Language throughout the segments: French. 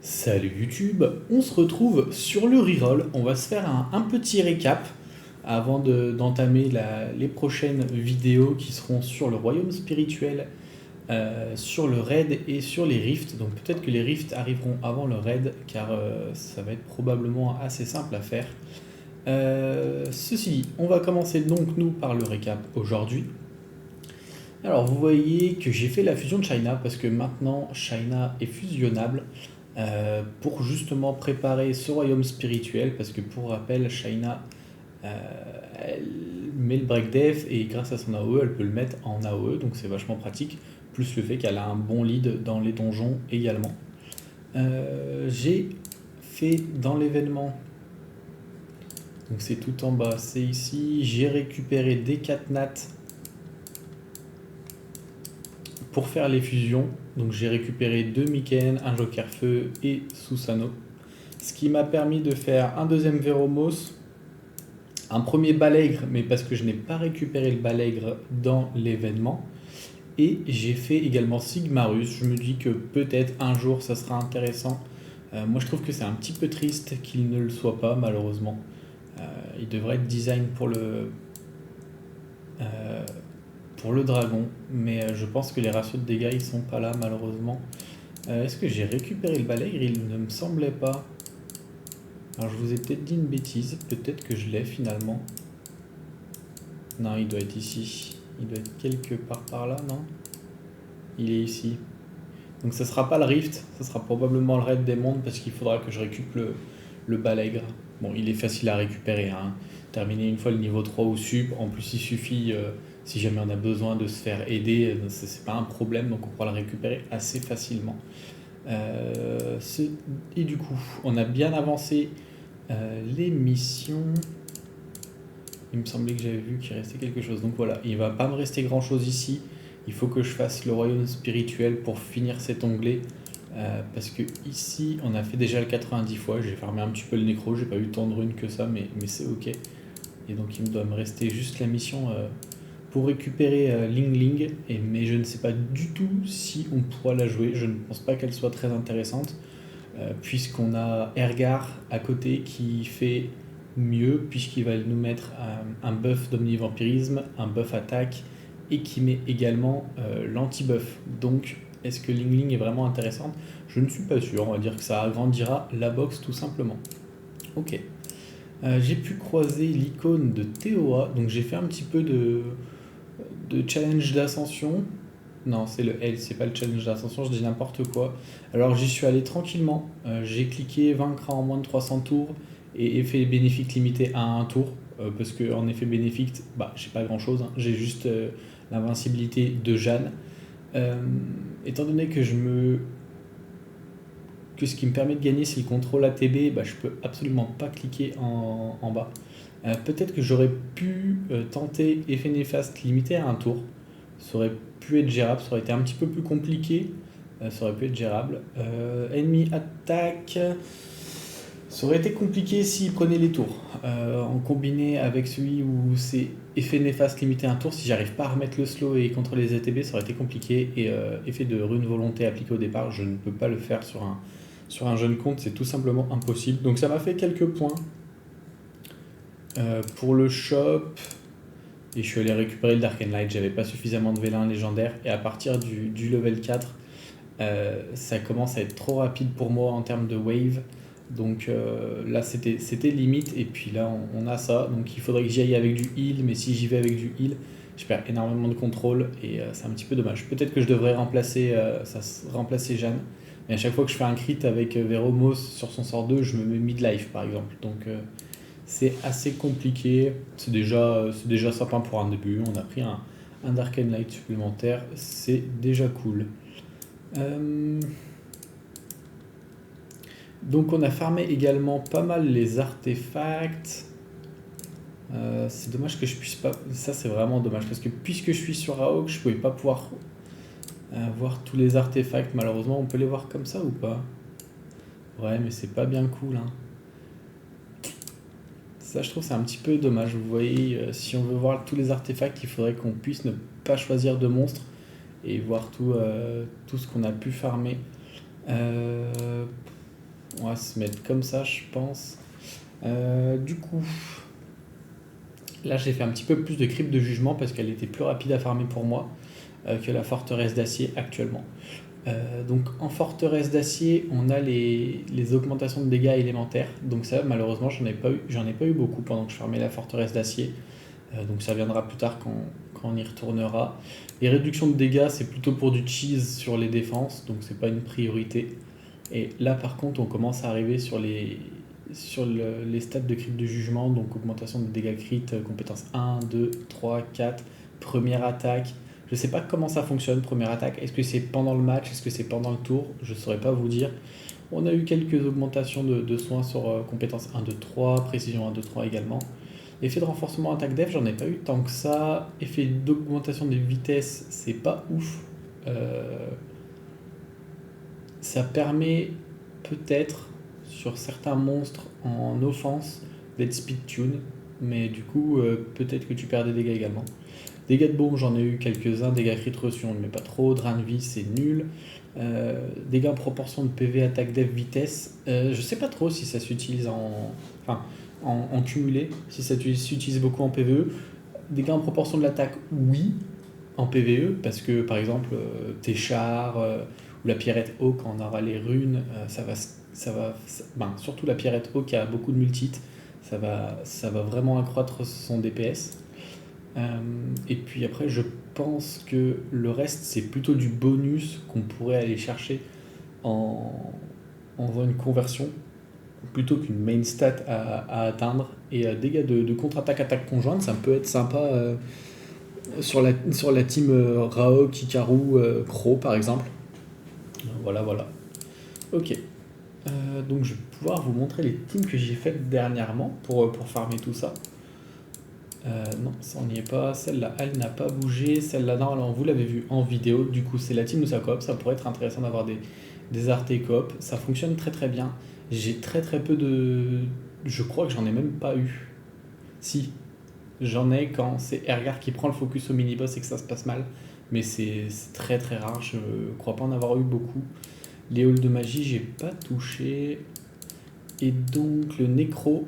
Salut YouTube, on se retrouve sur le reroll. On va se faire un petit récap avant d'entamer les prochaines vidéos qui seront sur le royaume spirituel, sur le raid et sur les rifts. Donc peut-être que les rifts arriveront avant le raid car ça va être probablement assez simple à faire. Ceci dit, on va commencer donc nous par le récap aujourd'hui. Alors vous voyez que j'ai fait la fusion de China parce que maintenant China est fusionnable pour justement préparer ce royaume spirituel parce que pour rappel China elle met le break def et grâce à son AOE elle peut le mettre en AOE donc c'est vachement pratique plus le fait qu'elle a un bon lead dans les donjons également. J'ai fait dans l'événement donc c'est tout en bas, c'est ici, j'ai récupéré des 4 nats pour faire les fusions. Donc j'ai récupéré 2 Miken, un Joker Feu et Susano. Ce qui m'a permis de faire un deuxième Veromos, un premier Balègre, mais parce que je n'ai pas récupéré le Balègre dans l'événement. Et j'ai fait également Sigmarus. Je me dis que peut-être un jour ça sera intéressant. Moi je trouve que c'est un petit peu triste qu'il ne le soit pas malheureusement. Il devrait être design pour le dragon, mais je pense que les ratios de dégâts ils sont pas là malheureusement. Est-ce que j'ai récupéré le balègre? Il ne me semblait pas. Alors je vous ai peut-être dit une bêtise, peut-être que je l'ai finalement. Non, il doit être ici. Il doit être quelque part par là, non? Il est ici. Donc ça sera pas le rift, ça sera probablement le raid des mondes parce qu'il faudra que je récupère le balègre. Bon, il est facile à récupérer, hein. Terminer une fois le niveau 3 ou sup, en plus il suffit, si jamais on a besoin de se faire aider, c'est pas un problème, donc on pourra le récupérer assez facilement. Et du coup, on a bien avancé les missions. Il me semblait que j'avais vu qu'il restait quelque chose. Donc voilà, il va pas me rester grand chose ici. Il faut que je fasse le royaume spirituel pour finir cet onglet. Parce que ici, on a fait déjà le 90 fois. J'ai fermé un petit peu le nécro. J'ai pas eu tant de runes que ça, mais c'est ok. Et donc il doit me rester juste la mission pour récupérer Ling Ling. Mais je ne sais pas du tout si on pourra la jouer. Je ne pense pas qu'elle soit très intéressante. Puisqu'on a Ergar à côté qui fait mieux, puisqu'il va nous mettre un buff d'omnivampirisme, un buff attaque, et qui met également l'anti-buff. Donc, est-ce que Ling Ling est vraiment intéressante? Je ne suis pas sûr, on va dire que ça agrandira la box tout simplement. Ok. J'ai pu croiser l'icône de TOA, donc j'ai fait un petit peu de challenge d'ascension. Non, c'est le L, c'est pas le challenge d'ascension, je dis n'importe quoi. Alors j'y suis allé tranquillement, j'ai cliqué vaincre en moins de 300 tours et effet bénéfique limité à un tour, parce qu'en effet bénéfique, bah, j'ai pas grand chose, hein. J'ai juste l'invincibilité de Jeanne. Étant donné que ce qui me permet de gagner c'est le contrôle ATB, bah, je peux absolument pas cliquer en bas. Peut-être que j'aurais pu tenter effet néfaste limité à un tour. Ça aurait pu être gérable, ça aurait été un petit peu plus compliqué. Ça aurait pu être gérable. Ennemi attaque. Ça aurait été compliqué s'il prenait les tours. En combiné avec celui où c'est effet néfaste limité à un tour, si j'arrive pas à remettre le slow et contrôler les ATB, ça aurait été compliqué. Et effet de rune volonté appliqué au départ, je ne peux pas le faire sur un jeune compte, c'est tout simplement impossible. Donc ça m'a fait quelques points. Pour le shop, et je suis allé récupérer le Dark Light, j'avais pas suffisamment de vélin légendaire, et à partir du level 4, ça commence à être trop rapide pour moi en termes de wave. Donc là c'était limite, et puis là on a ça, donc il faudrait que j'y aille avec du heal, mais si j'y vais avec du heal, je perds énormément de contrôle, et c'est un petit peu dommage. Peut-être que je devrais remplacer Jeanne, mais à chaque fois que je fais un crit avec Veromos sur son sort 2, je me mets mid-life par exemple, donc c'est assez compliqué. C'est déjà sympa pour un début. On a pris un Darken Light supplémentaire. C'est déjà cool. Donc on a farmé également pas mal les artefacts. C'est dommage que je puisse pas... Ça c'est vraiment dommage parce que puisque je suis sur AOG, je pouvais pas pouvoir voir tous les artefacts. Malheureusement, on peut les voir comme ça ou pas? Ouais, mais c'est pas bien cool, hein. Ça, je trouve, c'est un petit peu dommage. Vous voyez, si on veut voir tous les artefacts, il faudrait qu'on puisse ne pas choisir de monstres et voir tout ce qu'on a pu farmer. On va se mettre comme ça, je pense. Du coup, là j'ai fait un petit peu plus de crypte de jugement parce qu'elle était plus rapide à farmer pour moi que la forteresse d'acier actuellement. Donc en forteresse d'acier, on a les augmentations de dégâts élémentaires. Donc ça, malheureusement, j'en ai pas eu beaucoup pendant que je farmais la forteresse d'acier. Donc ça viendra plus tard quand on y retournera. Les réductions de dégâts, c'est plutôt pour du cheese sur les défenses, donc c'est pas une priorité. Et là, par contre, on commence à arriver sur les stats de crit de jugement, donc augmentation de dégâts crit, compétences 1, 2, 3, 4, première attaque. Je sais pas comment ça fonctionne, première attaque. Est-ce que c'est pendant le match? Est-ce que c'est pendant le tour? Je saurais pas vous dire. On a eu quelques augmentations de soins sur compétences 1, 2, 3, précision 1, 2, 3 également. Effet de renforcement attaque def, j'en ai pas eu tant que ça. Effet d'augmentation des vitesses, c'est pas ouf. Ça permet peut-être sur certains monstres en offense d'être speed tune, mais du coup peut-être que tu perds des dégâts également. Dégâts de bombe, j'en ai eu quelques-uns. Dégâts crit reçus, on ne met pas trop. Drain de vie, c'est nul. Dégâts en proportion de PV, attaque def, vitesse. Je sais pas trop si ça s'utilise en cumulé, si ça s'utilise beaucoup en PvE. Dégâts en proportion de l'attaque, oui, en PvE, parce que par exemple, tes chars ou la pierrette haut, quand on aura les runes, surtout la pierrette haut qui a beaucoup de multihits, ça va vraiment accroître son DPS. Et puis après, je pense que le reste, c'est plutôt du bonus qu'on pourrait aller chercher en faisant une conversion plutôt qu'une main stat à atteindre. Et dégâts de contre-attaque, attaque conjointe, ça peut être sympa sur la team Raok, Hikaru, Crow par exemple. Voilà. Ok. Donc je vais pouvoir vous montrer les teams que j'ai faites dernièrement pour farmer tout ça. Non, ça on n'y est pas. Celle-là, elle n'a pas bougé. Celle-là, non, alors vous l'avez vu en vidéo. Du coup, c'est la team Moussa Coop. Ça pourrait être intéressant d'avoir des artés coop. Ça fonctionne très très bien. J'ai très très peu de. Je crois que j'en ai même pas eu. Si, j'en ai quand c'est Ergar qui prend le focus au mini-boss et que ça se passe mal. Mais c'est très très rare. Je crois pas en avoir eu beaucoup. Les halls de magie, j'ai pas touché. Et donc le nécro.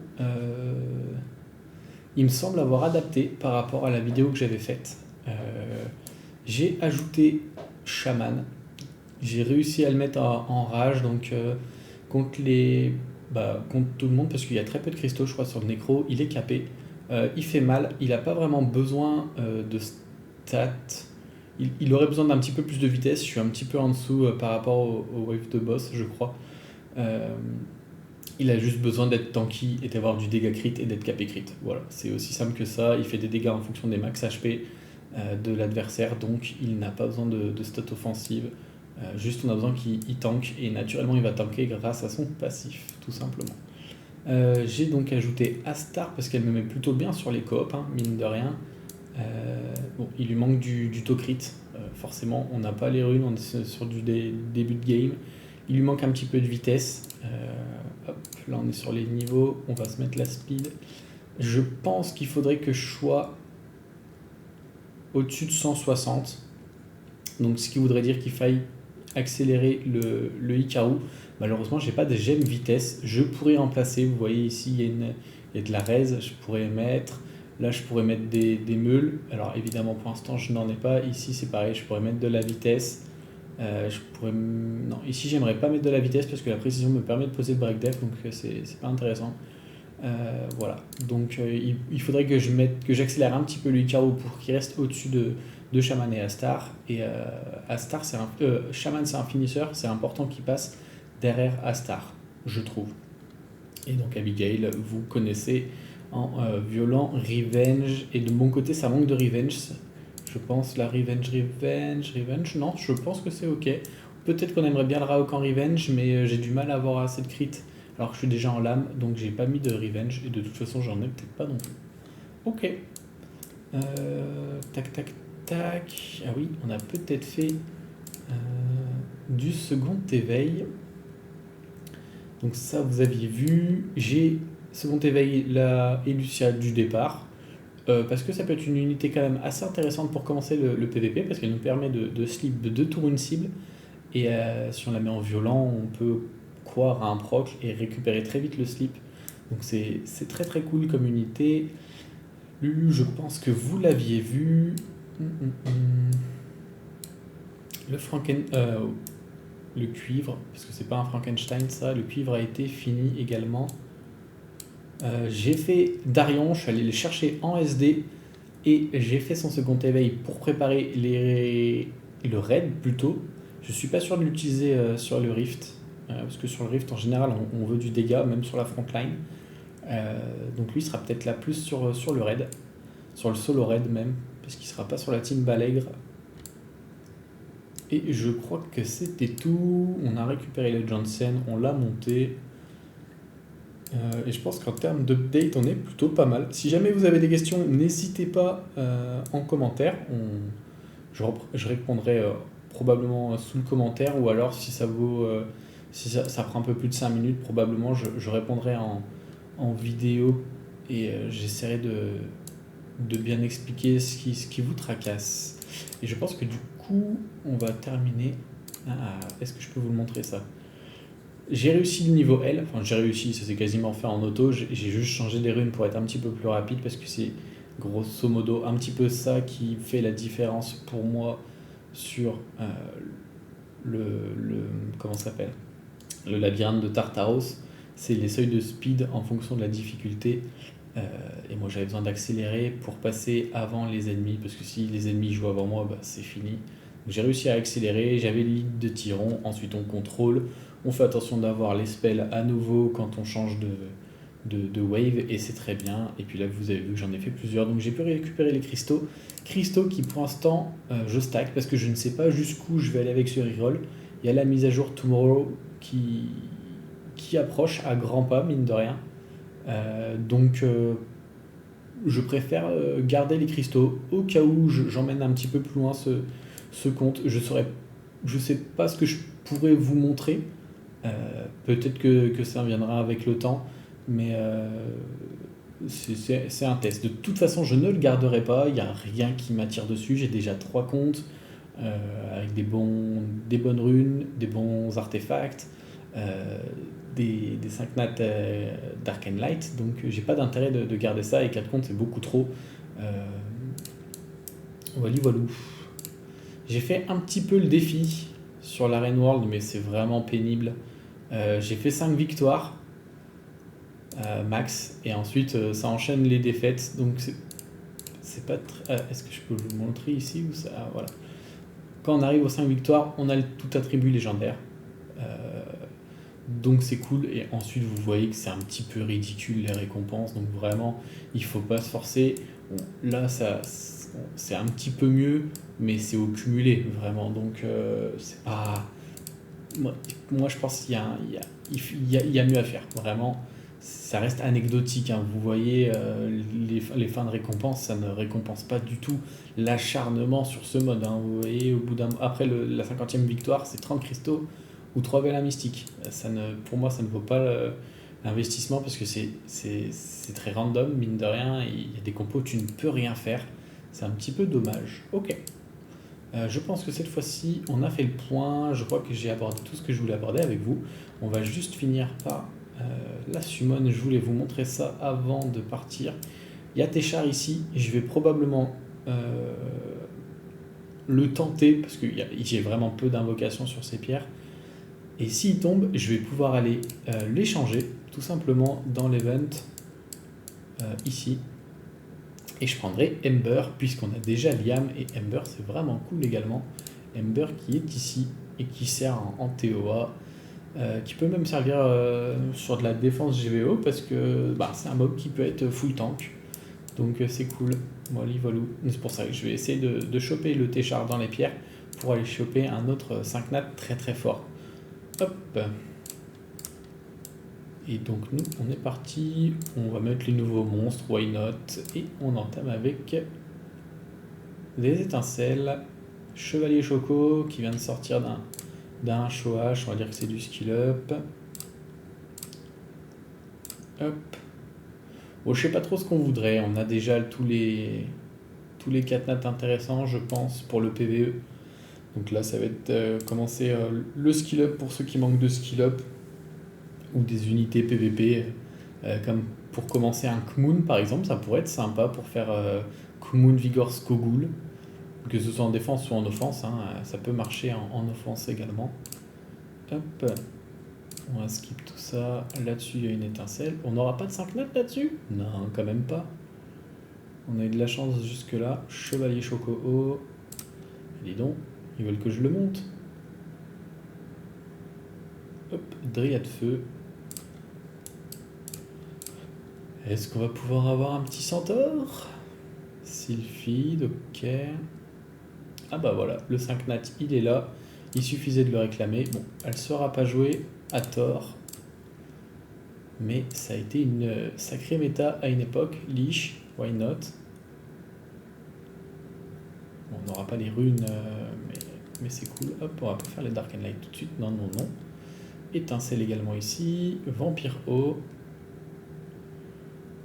Il me semble avoir adapté par rapport à la vidéo que j'avais faite. J'ai ajouté chaman. J'ai réussi à le mettre en rage, donc contre tout le monde, parce qu'il y a très peu de cristaux, je crois, sur le nécro. Il est capé. Il fait mal. Il n'a pas vraiment besoin de stats. Il aurait besoin d'un petit peu plus de vitesse. Je suis un petit peu en dessous par rapport au wave de boss, je crois. Il a juste besoin d'être tanky et d'avoir du dégât crit et d'être capé crit. Voilà, c'est aussi simple que ça. Il fait des dégâts en fonction des max HP de l'adversaire, donc il n'a pas besoin de stat offensive. Juste on a besoin qu'il tank et naturellement il va tanker grâce à son passif, tout simplement. J'ai donc ajouté Astar parce qu'elle me met plutôt bien sur les coops, mine de rien. Il lui manque du taux crit, forcément on n'a pas les runes, on est sur du début de game. Il lui manque un petit peu de vitesse. Là on est sur les niveaux, on va se mettre la speed. Je pense qu'il faudrait que je sois au-dessus de 160. Donc ce qui voudrait dire qu'il faille accélérer le Hikaru. Malheureusement j'ai pas de gemme vitesse. Je pourrais en placer, vous voyez ici il y a de la raise, je pourrais mettre. Là je pourrais mettre des meules. Alors évidemment pour l'instant je n'en ai pas. Ici c'est pareil, je pourrais mettre de la vitesse. Non, ici j'aimerais pas mettre de la vitesse parce que la précision me permet de poser le break def, donc c'est pas intéressant. Voilà, donc il faudrait que j'accélère un petit peu le Hikaru pour qu'il reste au-dessus de Shaman et Astar. Et Astar, Shaman c'est un finisher, c'est important qu'il passe derrière Astar, je trouve. Et donc Abigail, vous connaissez en violent, revenge, et de mon côté ça manque de revenge. Je pense la revenge, non, je pense que c'est ok. Peut-être qu'on aimerait bien le Raok en revenge, mais j'ai du mal à avoir assez de crit. Alors que je suis déjà en lame, donc j'ai pas mis de revenge, et de toute façon j'en ai peut-être pas non plus. Ok. Tac. Ah oui, on a peut-être fait du second éveil. Donc ça vous aviez vu. J'ai second éveil la Elucia du départ. Parce que ça peut être une unité quand même assez intéressante pour commencer le PVP, parce qu'elle nous permet de slip de 2 tours une cible, et si on la met en violent, on peut croire à un proc et récupérer très vite le slip. Donc c'est très très cool comme unité. Lulu, je pense que vous l'aviez vu. Le le cuivre, parce que c'est pas un Frankenstein ça, le cuivre a été fini également. J'ai fait Darion, je suis allé le chercher en SD et j'ai fait son second éveil pour préparer le raid plutôt. Je suis pas sûr de l'utiliser sur le Rift, parce que sur le Rift en général on veut du dégât, même sur la frontline. Donc lui sera peut-être là plus sur le raid, sur le solo raid même, parce qu'il sera pas sur la team Balègre. Et je crois que c'était tout. On a récupéré le Johnson, on l'a monté. Et je pense qu'en termes d'update, on est plutôt pas mal. Si jamais vous avez des questions, n'hésitez pas en commentaire. Je répondrai probablement sous le commentaire, ou alors si ça vaut, si ça prend un peu plus de 5 minutes, probablement je répondrai en vidéo et j'essaierai de bien expliquer ce qui vous tracasse. Et je pense que du coup, on va terminer. Est-ce que je peux vous le montrer ça? J'ai réussi le niveau L, enfin j'ai réussi, ça s'est quasiment fait en auto, j'ai juste changé les runes pour être un petit peu plus rapide parce que c'est grosso modo un petit peu ça qui fait la différence pour moi sur comment ça s'appelle, le labyrinthe de Tartaros, c'est les seuils de speed en fonction de la difficulté. Et moi j'avais besoin d'accélérer pour passer avant les ennemis, parce que si les ennemis jouent avant moi, bah, c'est fini. Donc j'ai réussi à accélérer, j'avais le lead de Tyron, ensuite on contrôle, on fait attention d'avoir les spells à nouveau quand on change de wave, et c'est très bien. Et puis là vous avez vu que j'en ai fait plusieurs, donc j'ai pu récupérer les cristaux. Cristaux qui pour l'instant je stack, parce que je ne sais pas jusqu'où je vais aller avec ce reroll. Il y a la mise à jour Tomorrow qui approche à grands pas, mine de rien. Donc je préfère garder les cristaux au cas où j'emmène un petit peu plus loin ce compte. Je sais pas ce que je pourrais vous montrer. Peut-être que ça viendra avec le temps, mais c'est un test. De toute façon, je ne le garderai pas. Il n'y a rien qui m'attire dessus. J'ai déjà 3 comptes avec des bonnes runes, des bons artefacts. Des 5 nats d'Arcane Light, donc j'ai pas d'intérêt de garder ça, et 4 comptes c'est beaucoup trop. Walou. J'ai fait un petit peu le défi sur l'Arène World, mais c'est vraiment pénible. J'ai fait 5 victoires max, et ensuite ça enchaîne les défaites, donc c'est pas très... Est-ce que je peux vous montrer ici ou ça? Voilà. Quand on arrive aux 5 victoires, on a tout attribut légendaire. Donc c'est cool, et ensuite vous voyez que c'est un petit peu ridicule les récompenses, donc vraiment il faut pas se forcer. Bon, là c'est un petit peu mieux, mais c'est au cumulé vraiment, donc c'est pas... Moi je pense qu'il y a mieux à faire, vraiment. Ça reste anecdotique, hein. Vous voyez les fins de récompense, ça ne récompense pas du tout l'acharnement sur ce mode, hein. Vous voyez, après la 50e victoire, c'est 30 cristaux ou 3 belles mystiques. Pour moi, ça ne vaut pas l'investissement, parce que c'est très random, mine de rien. Il y a des compos où tu ne peux rien faire. C'est un petit peu dommage. Ok. Je pense que cette fois-ci, on a fait le point. Je crois que j'ai abordé tout ce que je voulais aborder avec vous. On va juste finir par la summon. Je voulais vous montrer ça avant de partir. Il y a Téchar ici. Je vais probablement le tenter, parce que j'ai vraiment peu d'invocations sur ces pierres. Et s'il tombe, je vais pouvoir aller l'échanger tout simplement dans l'event ici. Et je prendrai Ember, puisqu'on a déjà Liam, et Ember c'est vraiment cool également. Ember qui est ici et qui sert en TOA, qui peut même servir sur de la défense GVO, parce que c'est un mob qui peut être full tank. Donc c'est cool. Voilà. C'est pour ça que je vais essayer de choper le Téchar dans les pierres pour aller choper un autre 5 nat très très fort. Hop. Et donc nous on est parti, on va mettre les nouveaux monstres, why not, et on entame avec des étincelles. Chevalier Choco qui vient de sortir d'un Shoash, on va dire que c'est du skill up. Hop. Bon, je sais pas trop ce qu'on voudrait, on a déjà tous les 4 nats intéressants je pense pour le PVE. Donc là ça va être commencer le skill up pour ceux qui manquent de skill up. ou des unités PVP, comme pour commencer un Kmoon par exemple, ça pourrait être sympa pour faire Kmoon Vigor Skogul, que ce soit en défense ou en offense, hein, ça peut marcher en offense également. Hop, on va skip tout ça, là-dessus il y a une étincelle, on n'aura pas de 5 notes là-dessus? Non, quand même pas. On a eu de la chance jusque là, Chevalier Choco. Dis donc, ils veulent que je le monte. Hop, Dryade Feu. Est-ce qu'on va pouvoir avoir un petit centaure? Sylphide, ok. Ah bah voilà, le 5 nat il est là. Il suffisait de le réclamer. Bon, elle ne sera pas jouée à tort. Mais ça a été une sacrée méta à une époque. Leash, why not? Bon, on n'aura pas les runes, mais c'est cool. Hop, on va pas faire les Dark and Light tout de suite. Non, non, non. Étincelle également ici. Vampire Eau.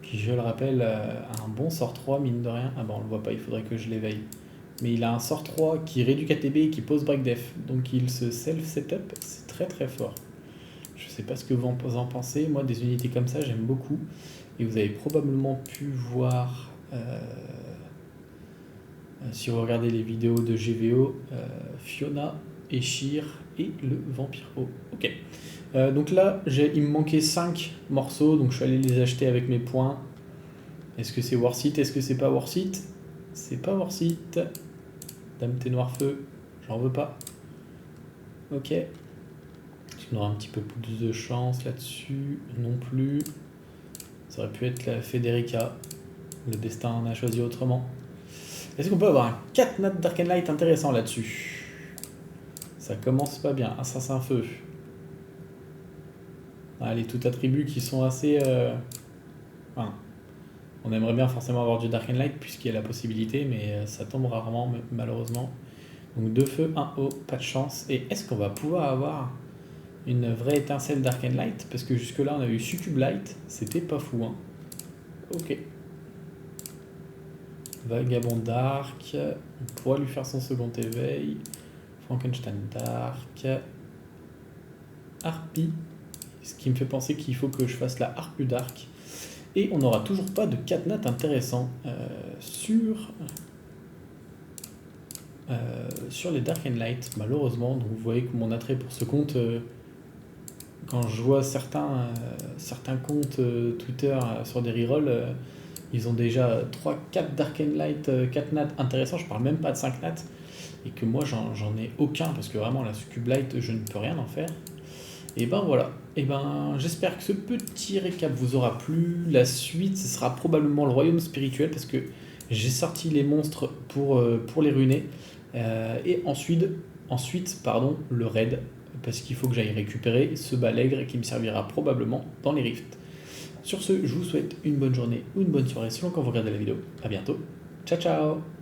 Qui, je le rappelle, a un bon sort 3, mine de rien. Ah bah on le voit pas, il faudrait que je l'éveille. Mais il a un sort 3 qui réduit KTB et qui pose Break Def. Donc il se self-setup, c'est très très fort. Je sais pas ce que vous en pensez. Moi, des unités comme ça, j'aime beaucoup. Et vous avez probablement pu voir, si vous regardez les vidéos de GVO, Fiona, Eshir et le Vampire O. Ok. Donc là, il me manquait 5 morceaux, donc je suis allé les acheter avec mes points. Est-ce que c'est worth it? Est-ce que c'est pas worth it? C'est pas worth it. Dame T Noir Feu, j'en veux pas. Ok. On aura un petit peu plus de chance là-dessus. Non plus. Ça aurait pu être la Federica. Le destin en a choisi autrement. Est-ce qu'on peut avoir un 4 nat Dark and Light intéressant là-dessus? Ça commence pas bien. Assassin Feu. Allez, tout attribut qui sont assez... Enfin, on aimerait bien forcément avoir du Dark and Light puisqu'il y a la possibilité, mais ça tombe rarement malheureusement. Donc 2 feux, 1 eau, pas de chance. Et est-ce qu'on va pouvoir avoir une vraie étincelle Dark and Light? Parce que jusque là on a eu Succube Light, c'était pas fou, hein. Ok. Vagabond Dark, on pourra lui faire son second éveil. Frankenstein Dark. Harpie, ce qui me fait penser qu'il faut que je fasse la Harpe Dark. Et on n'aura toujours pas de 4 nat intéressant sur les Dark and Light, malheureusement. Donc vous voyez que mon attrait pour ce compte, quand je vois certains comptes Twitter sur des rerolls, ils ont déjà 3-4 Dark and Light, 4 nat intéressants, je parle même pas de 5 nat, et que moi j'en ai aucun, parce que vraiment la Succube Light, je ne peux rien en faire. Et ben voilà, et ben j'espère que ce petit récap vous aura plu. La suite, ce sera probablement le royaume spirituel, parce que j'ai sorti les monstres pour les ruiner, et ensuite le raid, parce qu'il faut que j'aille récupérer ce balègre qui me servira probablement dans les rifts. Sur ce, je vous souhaite une bonne journée ou une bonne soirée selon quand vous regardez la vidéo. A bientôt, ciao ciao.